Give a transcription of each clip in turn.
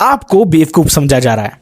आपको बेवकूफ समझा जा रहा है।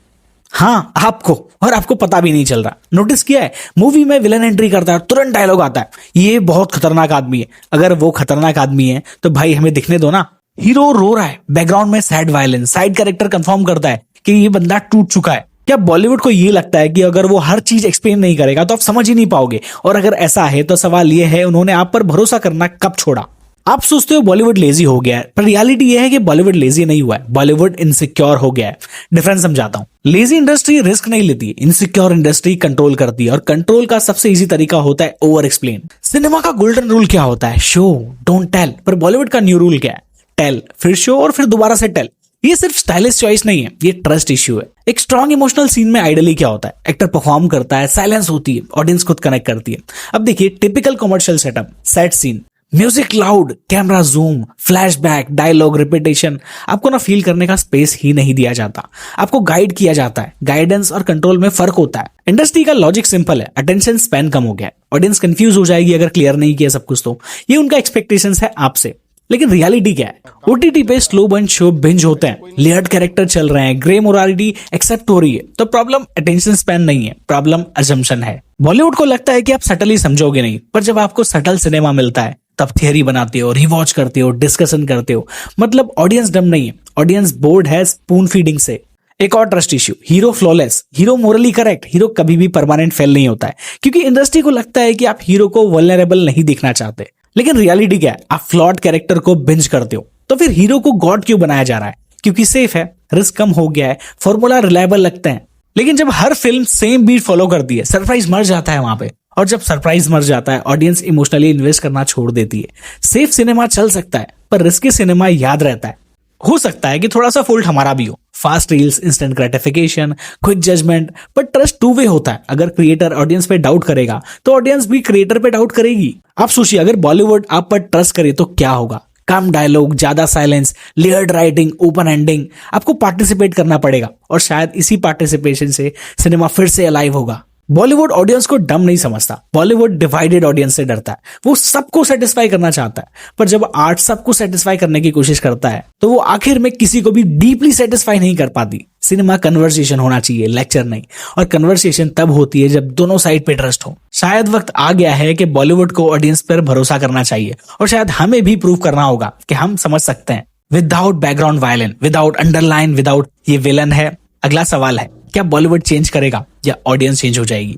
हाँ, आपको, और आपको पता भी नहीं चल रहा। नोटिस किया है, मूवी में विलन एंट्री करता है, तुरंत डायलॉग आता है, ये बहुत खतरनाक आदमी है। अगर वो खतरनाक आदमी है तो भाई हमें दिखने दो ना। हीरो रो रहा है, बैकग्राउंड में sad violence, side character confirm करता है कि ये बंदा टूट चुका है। क्या बॉलीवुड को ये लगता है कि अगर वो हर चीज एक्सप्लेन नहीं करेगा तो आप समझ ही नहीं पाओगे? और अगर ऐसा है तो सवाल ये है, उन्होंने आप पर भरोसा करना कब छोड़ा? आप सोचते हो बॉलीवुड लेजी हो गया है, पर रियलिटी ये है कि बॉलीवुड लेजी नहीं हुआ है, बॉलीवुड इनसिक्योर हो गया है। डिफरेंस समझाता हूं। लेजी इंडस्ट्री रिस्क नहीं लेती है, इनसिक्योर इंडस्ट्री कंट्रोल करती है, और कंट्रोल का सबसे इजी तरीका होता है ओवर एक्सप्लेन। सिनेमा का गोल्डन रूल क्या होता है? Show don't tell. पर बॉलीवुड का न्यू रूल क्या है? टेल, फिर शो, और फिर दोबारा से टेल। ये सिर्फ स्टाइलिश चॉइस नहीं है, ये ट्रस्ट इश्यू है। एक स्ट्रॉन्ग इमोशनल सीन में आइडियली क्या होता है? एक्टर परफॉर्म करता है, साइलेंस होती है, ऑडियंस खुद कनेक्ट करती है। अब देखिए typical commercial setup, set scene, music loud, camera zoom, flashback, dialogue repetition. आपको ना फील करने का स्पेस ही नहीं दिया जाता, आपको गाइड किया जाता है। गाइडेंस और कंट्रोल में फर्क होता है। इंडस्ट्री का लॉजिक सिंपल है, अटेंशन स्पैन कम हो गया है, ऑडियंस कंफ्यूज हो जाएगी अगर क्लियर नहीं किया सब कुछ। तो ये उनका एक्सपेक्टेशंस है आपसे। लेकिन रियलिटी क्या है? ओटीटी पे स्लो बर्न शो बिंज होते हैं, लेयर्ड कैरेक्टर चल रहे हैं, ग्रे मोरालिटी एक्सेप्ट हो रही है। तो प्रॉब्लम अटेंशन स्पैन नहीं है, प्रॉब्लम अजम्पशन है। बॉलीवुड को लगता है कि आप सटली समझोगे नहीं, पर जब आपको सटल सिनेमा मिलता है तब थियरी बनाते हो, रिवॉच करते हो, डिस्कशन करते हो। मतलब ऑडियंस डम नहीं है, ऑडियंस बोर्ड है स्पून फीडिंग से। एक और trust issue, hero flawless, hero morally correct. Hero कभी भी परमानेंट फेल नहीं होता है, क्योंकि इंडस्ट्री को लगता है कि आप हीरो को वल्नरेबल नहीं दिखना चाहते। लेकिन रियलिटी क्या है? आप फ्लॉड कैरेक्टर को बिंज करते हो। तो फिर हीरो को गॉड क्यों बनाया जा रहा है? क्योंकि सेफ है, रिस्क कम हो गया है, फॉर्मूला रिलायबल लगते हैं। लेकिन जब हर फिल्म सेम बीट फॉलो करती है, सरप्राइज मर जाता है वहां पे। और जब सरप्राइज मर जाता है, ऑडियंस इमोशनली इन्वेस्ट करना छोड़ देती है। सेफ सिनेमा चल सकता है, पर रिस्की सिनेमा याद रहता है। हो सकता है कि थोड़ा सा फॉल्ट हमारा भी हो, fast reels, instant gratification, quick judgment, पर ट्रस्ट टू वे होता है। अगर क्रिएटर ऑडियंस पे डाउट करेगा तो ऑडियंस भी क्रिएटर पे डाउट करेगी। आप सोचिए, अगर बॉलीवुड आप पर ट्रस्ट करे तो क्या होगा? कम डायलॉग, ज्यादा silence, layered writing, open ending. आपको पार्टिसिपेट करना पड़ेगा, और शायद इसी पार्टिसिपेशन से सिनेमा फिर से अलाइव होगा। बॉलीवुड ऑडियंस को डम नहीं समझता, बॉलीवुड डिवाइडेड ऑडियंस से डरता है। वो सबको सेटिस्फाई करना चाहता है, पर जब आर्ट सबको सेटिस्फाई करने की कोशिश करता है तो वो आखिर में किसी को भी डीपली सेटिस्फाई नहीं कर पाती। सिनेमा कन्वर्सेशन होना चाहिए, लेक्चर नहीं। और कन्वर्सेशन तब होती है जब दोनों साइड पे ट्रस्ट हो। शायद वक्त आ गया है कि बॉलीवुड को ऑडियंस पर भरोसा करना चाहिए, और शायद हमें भी प्रूव करना होगा कि हम समझ सकते हैं, without background violence, without underline, without ये विलन है। अगला सवाल है, क्या बॉलीवुड चेंज करेगा या ऑडियंस चेंज हो जाएगी?